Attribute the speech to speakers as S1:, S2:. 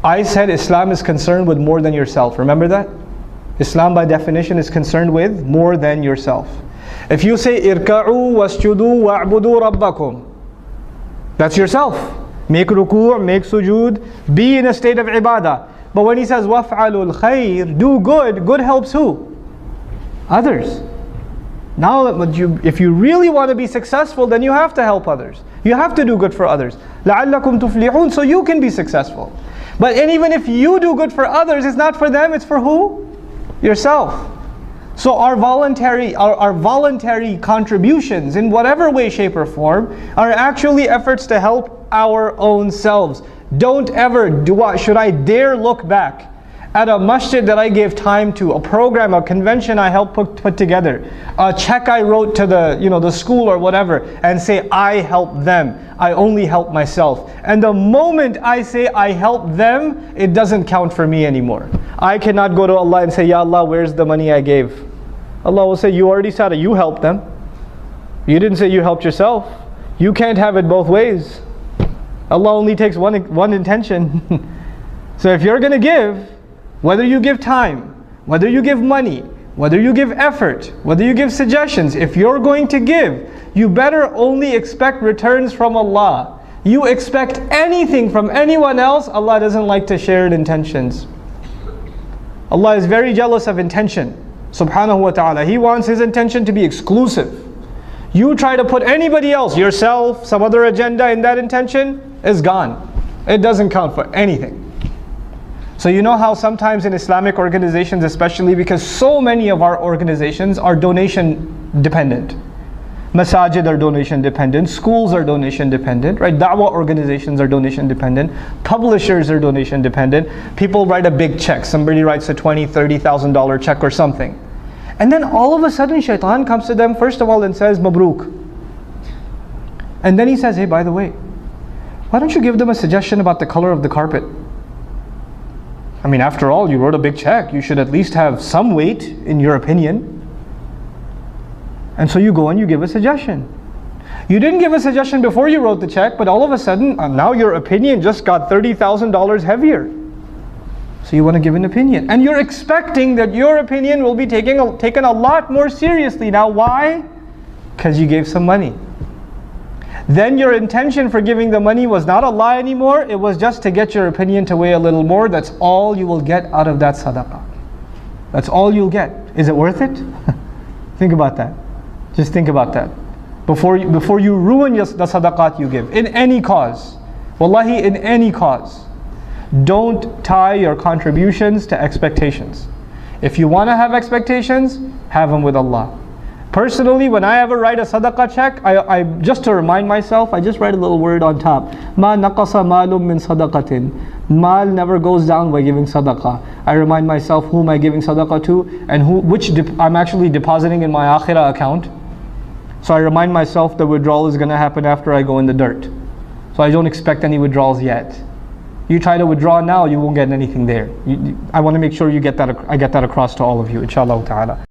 S1: I said Islam is concerned with more than yourself. Remember that? Islam by definition is concerned with more than yourself. If you say irka'u wasjudu wa'budu rabbakum, that's yourself. Make ruku', make sujood, be in a state of ibadah. But when he says waf'alul khair, do good, good helps who? Others. Now if you really want to be successful, then you have to help others. You have to do good for others. لَعَلَّكُمْ تُفْلِحُونَ, so you can be successful. But even if you do good for others, it's not for them, it's for who? Yourself. So our voluntary contributions in whatever way, shape or form are actually efforts to help our own selves. Don't ever should I dare look back at a masjid that I gave time to, a program, a convention I helped put together, a check I wrote to the school or whatever, and say I helped them. I only help myself. And the moment I say I help them, it doesn't count for me anymore. I cannot go to Allah and say, Ya Allah, where's the money I gave? Allah will say, you already said it, you helped them. You didn't say you helped yourself. You can't have it both ways. Allah only takes one intention. So if you're going to give, whether you give time, whether you give money, whether you give effort, whether you give suggestions, if you're going to give, you better only expect returns from Allah. You expect anything from anyone else, Allah doesn't like to share intentions. Allah is very jealous of intention, subhanahu wa ta'ala. He wants His intention to be exclusive. You try to put anybody else, yourself, some other agenda in that intention, is gone. It doesn't count for anything. So you know how sometimes in Islamic organizations, especially because so many of our organizations are donation dependent. Masajid are donation dependent, schools are donation dependent, right? Da'wah organizations are donation dependent, publishers are donation dependent. People write a big check, somebody writes a $20,000, $30,000 check or something. And then all of a sudden shaitan comes to them first of all and says, Mabruk. And then he says, hey, by the way, why don't you give them a suggestion about the color of the carpet? I mean, after all, you wrote a big check. You should at least have some weight in your opinion. And so you go and you give a suggestion. You didn't give a suggestion before you wrote the check, but all of a sudden, now your opinion just got $30,000 heavier. So you want to give an opinion. And you're expecting that your opinion will be taken a lot more seriously. Now why? Because you gave some money. Then your intention for giving the money was not Allah anymore, it was just to get your opinion to weigh a little more. That's all you will get out of that sadaqah. That's all you'll get. Is it worth it? Think about that. Just think about that. Before you ruin the sadaqat you give, in any cause. Wallahi, in any cause. Don't tie your contributions to expectations. If you want to have expectations, have them with Allah. Personally, when I ever write a sadaqah check, I just to remind myself, I just write a little word on top. Ma naqasa malum min sadaqatin. Mal never goes down by giving sadaqah. I remind myself who am I giving sadaqah to and which I'm actually depositing in my akhirah account. So I remind myself the withdrawal is going to happen after I go in the dirt. So I don't expect any withdrawals yet. You try to withdraw now, you won't get anything there. I want to make sure I get that across to all of you, inshallah ta'ala.